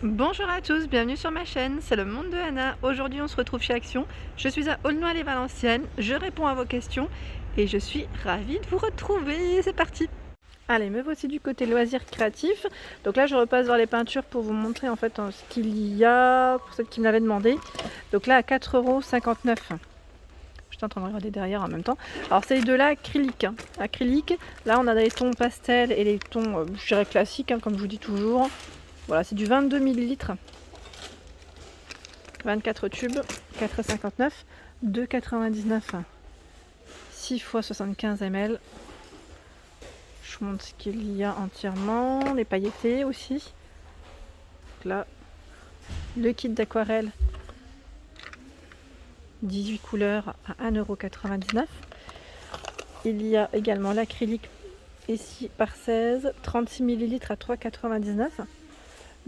Bonjour à tous, bienvenue sur ma chaîne, c'est le monde de Anna. Aujourd'hui on se retrouve chez Action. Je suis à Aulnoy-les-Valenciennes, je réponds à vos questions et je suis ravie de vous retrouver. C'est parti. Allez, me voici du côté loisirs créatifs. Donc là je repasse voir les peintures pour vous montrer en fait ce qu'il y a pour ceux qui me l'avaient demandé. Donc là à 4,59 €. Je suis en train de regarder derrière en même temps. Alors c'est de l'acrylique. Acrylique, là on a des tons pastels et les tons je dirais classiques comme je vous dis toujours. Voilà, c'est du 22 ml. 24 tubes, 4,59 €, 2,99 €, 6 x 75 ml. Je vous montre ce qu'il y a entièrement, les pailletés aussi. Donc là, le kit d'aquarelle, 18 couleurs à 1,99 €. Il y a également l'acrylique ici par 16, 36 ml à 3,99 €,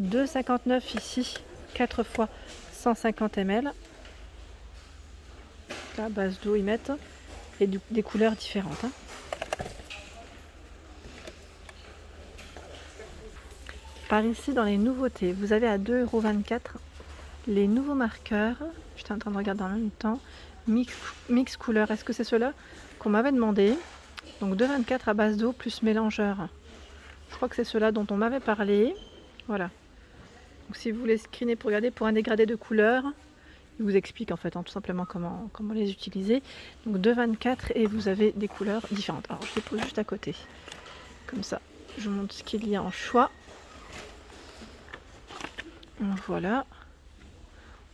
2,59 € ici, 4 x 150 ml. La base d'eau ils mettent et des couleurs différentes. Par ici dans les nouveautés, vous avez à 2,24 € les nouveaux marqueurs. J'étais en train de regarder en même temps. Mix couleur, est-ce que c'est ceux-là qu'on m'avait demandé? Donc 2,24 € à base d'eau plus mélangeur. Je crois que c'est ceux-là dont on m'avait parlé. Voilà. Donc si vous voulez screener pour regarder pour un dégradé de couleur, il vous explique en fait tout simplement comment les utiliser. Donc 2,24 € et vous avez des couleurs différentes. Alors je les pose juste à côté. Comme ça, je vous montre ce qu'il y a en choix. Voilà.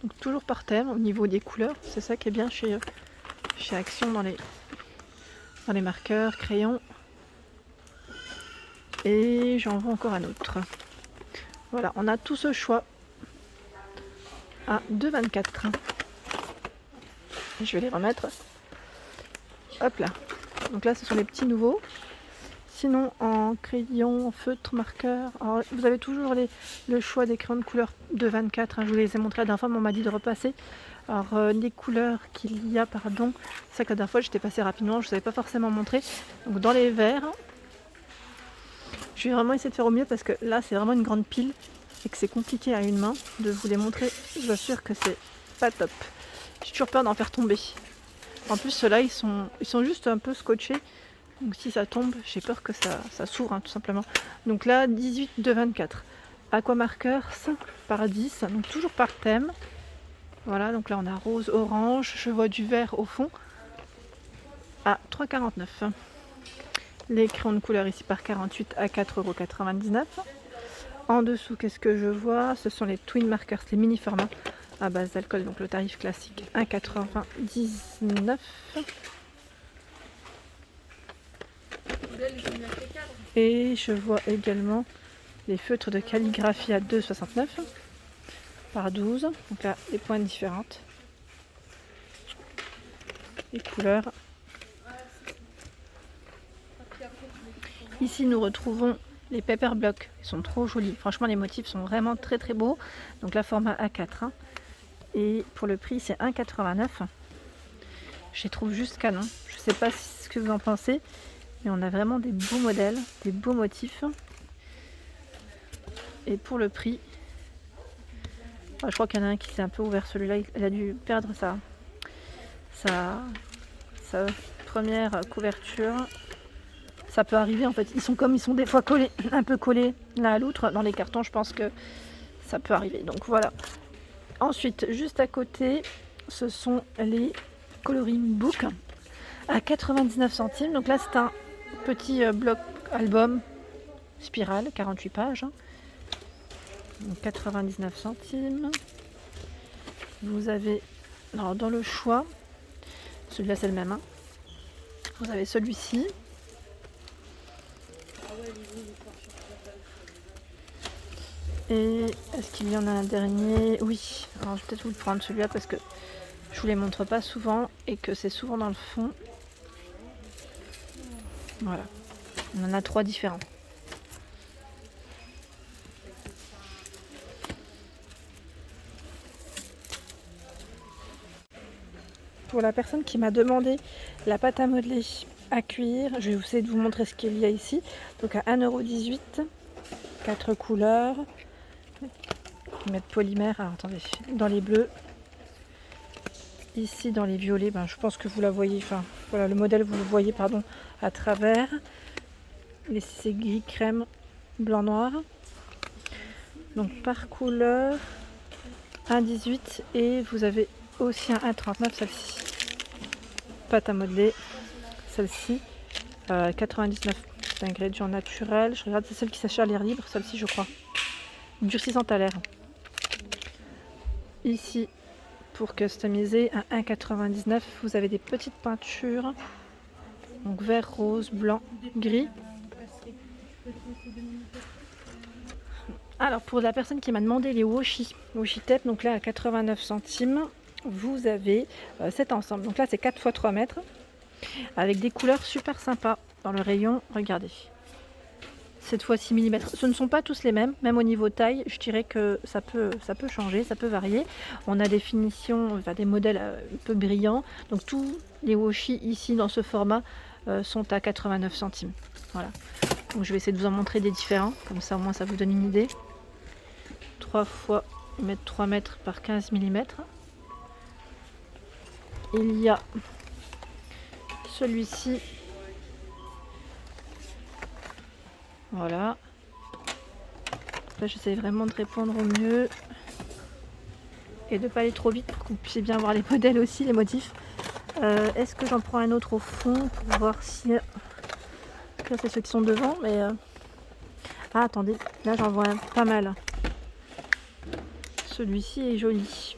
Donc toujours par thème au niveau des couleurs. C'est ça qui est bien chez Action dans les marqueurs, crayons. Et j'en vois encore un autre. Voilà, on a tout ce choix à 2,24 €. Je vais les remettre. Hop là. Donc là, ce sont les petits nouveaux. Sinon, en crayon, feutre, marqueur, alors, vous avez toujours le choix des crayons de couleur de 24. Je vous les ai montrés la dernière fois, mais on m'a dit de repasser. Alors, les couleurs qu'il y a, pardon, c'est ça que la dernière fois j'étais passée rapidement, je ne savais pas forcément montrer. Donc, dans les verts, je vais vraiment essayer de faire au mieux parce que là, c'est vraiment une grande pile et que c'est compliqué à une main de vous les montrer. Je vous assure que c'est pas top. J'ai toujours peur d'en faire tomber. En plus, ceux-là, ils sont juste un peu scotchés. Donc si ça tombe, j'ai peur que ça s'ouvre tout simplement. Donc là, 18 de 24. Aquamarkers par 10, donc toujours par thème. Voilà, donc là on a rose, orange, je vois du vert au fond à 3,49 €. Les crayons de couleur ici par 48 à 4,99 €. En dessous, qu'est-ce que je vois? Ce sont les Twin Markers, les mini formats à base d'alcool, donc le tarif classique 1,99 €. Et je vois également les feutres de calligraphie à 2,69 € par 12. Donc là, les pointes différentes. Les couleurs. Ici, nous retrouvons les Paper Blocks. Ils sont trop jolis. Franchement, les motifs sont vraiment très très beaux. Donc là, format A4. Et pour le prix, c'est 1,89 €. Je les trouve juste canon. Je ne sais pas ce que vous en pensez. Mais on a vraiment des beaux modèles, des beaux motifs. Et pour le prix, je crois qu'il y en a un qui s'est un peu ouvert. Celui-là, il a dû perdre sa première couverture. Ça peut arriver en fait. Ils sont des fois collés, un peu collés l'un à l'autre. Dans les cartons, je pense que ça peut arriver. Donc voilà. Ensuite, juste à côté, ce sont les coloring book à 99 centimes. Donc là, c'est un petit bloc album spirale, 48 pages. Donc 99 centimes. Vous avez, alors dans le choix, celui-là c'est le même. Vous avez celui-ci. Et est-ce qu'il y en a un dernier? Oui, alors je vais peut-être vous le prendre celui-là parce que je vous les montre pas souvent et que c'est souvent dans le fond. Voilà, on en a 3 différents. Pour la personne qui m'a demandé la pâte à modeler à cuire, je vais essayer de vous montrer ce qu'il y a ici. Donc à 1,18 €, 4 couleurs. mettre polymère. Alors attendez, dans les bleus. Ici dans les violets, ben, je pense que vous la voyez, enfin voilà le modèle vous le voyez pardon à travers. Ici c'est gris crème, blanc noir. Donc par couleur 1,18 et vous avez aussi un 1,39 celle-ci. Pâte à modeler, celle-ci 99 ingrédients naturels. Je regarde, c'est celle qui s'achète à l'air libre, celle-ci je crois. Durcissante à l'air. Ici pour customiser à 1,99 vous avez des petites peintures. Donc vert, rose, blanc, gris. Alors pour la personne qui m'a demandé les washi tape, donc là à 89 centimes, vous avez cet ensemble. Donc là c'est 4 x 3 mètres avec des couleurs super sympas dans le rayon. Regardez. Cette fois 6 mm. Ce ne sont pas tous les mêmes, même au niveau taille, je dirais que ça peut changer, ça peut varier. On a des finitions, enfin des modèles un peu brillants. Donc tous les washi ici dans ce format sont à 89 centimes. Voilà. Donc je vais essayer de vous en montrer des différents, comme ça au moins ça vous donne une idée. 3 fois 3 mètres par 15 mm. Il y a celui-ci. Voilà. Là j'essaie vraiment de répondre au mieux et de ne pas aller trop vite pour que vous puissiez bien voir les modèles aussi, les motifs. Est-ce que j'en prends un autre au fond pour voir si... Là c'est ceux qui sont devant, mais... Ah attendez, là j'en vois pas mal. Celui-ci est joli.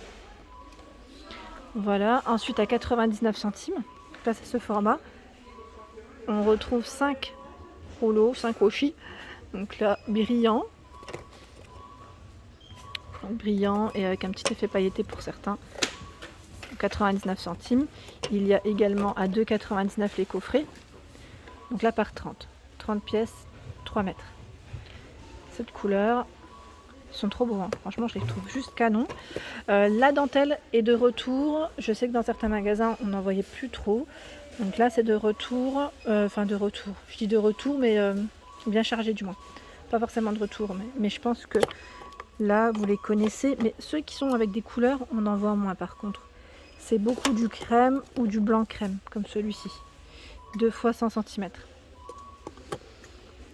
Voilà, ensuite à 99 centimes, là c'est ce format. On retrouve 5 rouleaux, 5 washi. Donc là, brillant. Donc brillant et avec un petit effet pailleté pour certains. 99 centimes. Il y a également à 2,99 les coffrets. Donc là par 30. 30 pièces, 3 mètres. Cette couleur, ils sont trop beaux. Hein. Franchement, je les trouve juste canon. La dentelle est de retour. Je sais que dans certains magasins, on n'en voyait plus trop. Donc là, c'est de retour. Enfin, de retour. Je dis de retour, mais bien chargé du moins. Pas forcément de retour, mais je pense que là, vous les connaissez. Mais ceux qui sont avec des couleurs, on en voit moins par contre. C'est beaucoup du crème ou du blanc crème, comme celui-ci. 2 fois 100 cm.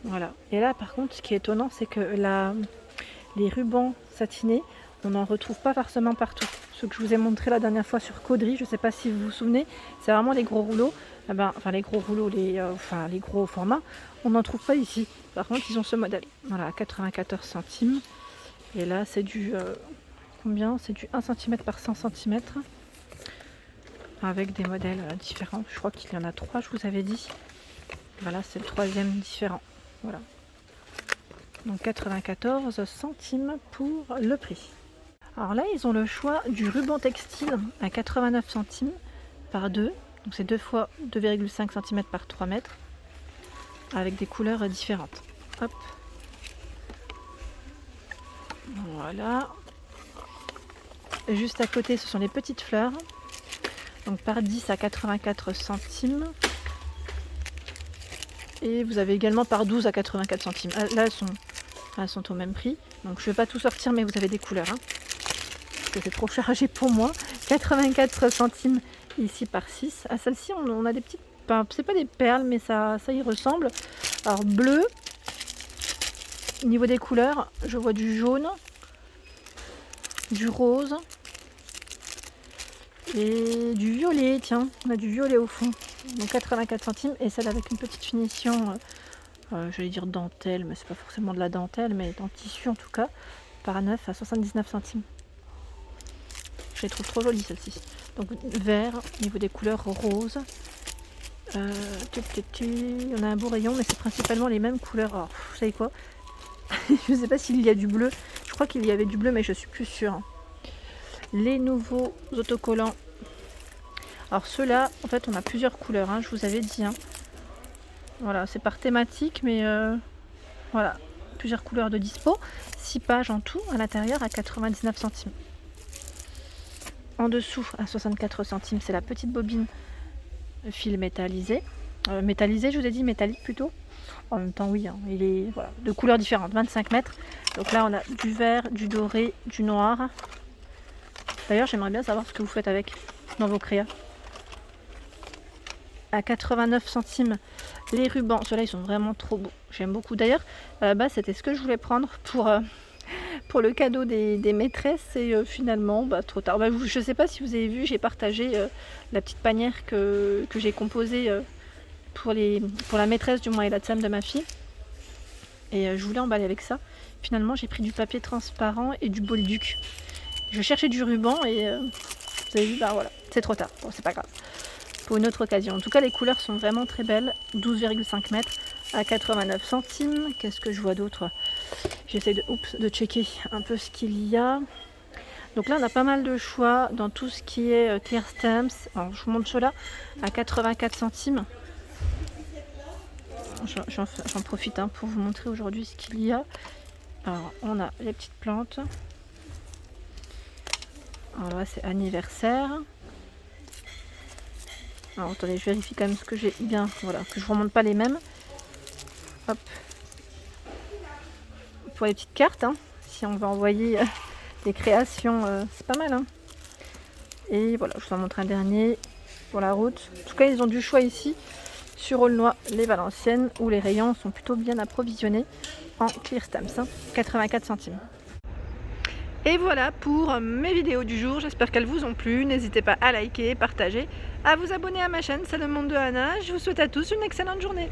Voilà. Et là, par contre, ce qui est étonnant, c'est que les rubans satinés, on n'en retrouve pas forcément partout. Ce que je vous ai montré la dernière fois sur Caudry, je ne sais pas si vous vous souvenez, c'est vraiment les gros rouleaux. Eh ben, enfin, les gros rouleaux, les gros formats, on n'en trouve pas ici. Par contre, ils ont ce modèle. Voilà, à 94 centimes. Et là, c'est du... combien? C'est du 1 cm par 100 cm. Avec des modèles différents. Je crois qu'il y en a 3, je vous avais dit. Voilà, c'est le 3e différent. Voilà. Donc 94 centimes pour le prix. Alors là, ils ont le choix du ruban textile à 89 centimes par 2. Donc c'est 2 fois 2,5 cm par 3 mètres. Avec des couleurs différentes. Hop. Voilà. Et juste à côté, ce sont les petites fleurs. Donc par 10 à 84 centimes. Et vous avez également par 12 à 84 centimes. Là, elles sont au même prix. Donc je ne vais pas tout sortir, mais vous avez des couleurs. Hein, parce que c'est trop chargé pour moi. 84 centimes ici par 6. À celle-ci, on a des petites... Enfin, c'est pas des perles, mais ça y ressemble. Alors bleu. Au niveau des couleurs, je vois du jaune, du rose et du violet. Tiens, on a du violet au fond. Donc 84 centimes et celle avec une petite finition, j'allais dire dentelle, mais c'est pas forcément de la dentelle, mais en tissu en tout cas, par 9 à 79 centimes. Je les trouve trop jolies celles-ci. Donc vert, au niveau des couleurs rose. On a un beau rayon, mais c'est principalement les mêmes couleurs. Alors, vous savez quoi? Je ne sais pas s'il y a du bleu. Je crois qu'il y avait du bleu, mais je suis plus sûre. Les nouveaux autocollants. Alors ceux-là, en fait, on a plusieurs couleurs. Hein, je vous avais dit. Hein. Voilà, c'est par thématique, mais voilà, plusieurs couleurs de dispo. 6 pages en tout, à l'intérieur, à 99 centimes. En dessous, à 64 centimes, c'est la petite bobine fil métallisé. Métallisé, je vous ai dit métallique plutôt. En même temps, oui, hein, il est voilà, de couleurs différentes, 25 mètres. Donc là, on a du vert, du doré, du noir. D'ailleurs, j'aimerais bien savoir ce que vous faites avec dans vos créas. À 89 centimes les rubans. Ceux-là, ils sont vraiment trop beaux. J'aime beaucoup. D'ailleurs, à la base, c'était ce que je voulais prendre pour le cadeau des maîtresses. Et finalement, trop tard. Je ne sais pas si vous avez vu, j'ai partagé la petite panière que j'ai composée pour la maîtresse du mois et la tsam de ma fille. Et je voulais emballer avec ça. Finalement, j'ai pris du papier transparent et du bolduc. Je cherchais du ruban et vous avez vu, voilà, c'est trop tard. Bon, c'est pas grave. Pour une autre occasion. En tout cas, les couleurs sont vraiment très belles. 12,5 mètres à 89 centimes. Qu'est-ce que je vois d'autre? J'essaie de checker un peu ce qu'il y a. Donc là, on a pas mal de choix dans tout ce qui est clear stamps. Alors, je vous montre cela à 84 centimes. J'en profite pour vous montrer aujourd'hui ce qu'il y a. Alors, on a les petites plantes. Alors là, c'est anniversaire. Alors attendez, je vérifie quand même ce que j'ai bien. Voilà, que je ne remonte pas les mêmes. Hop. Pour les petites cartes, si on veut envoyer des créations, c'est pas mal. Et voilà, je vous en montre un dernier pour la route. En tout cas, ils ont du choix ici sur Aulnoy, les Valenciennes, où les rayons sont plutôt bien approvisionnés en clear stamps. 84 centimes. Et voilà pour mes vidéos du jour, j'espère qu'elles vous ont plu. N'hésitez pas à liker, partager, à vous abonner à ma chaîne, c'est le monde de Anna. Je vous souhaite à tous une excellente journée.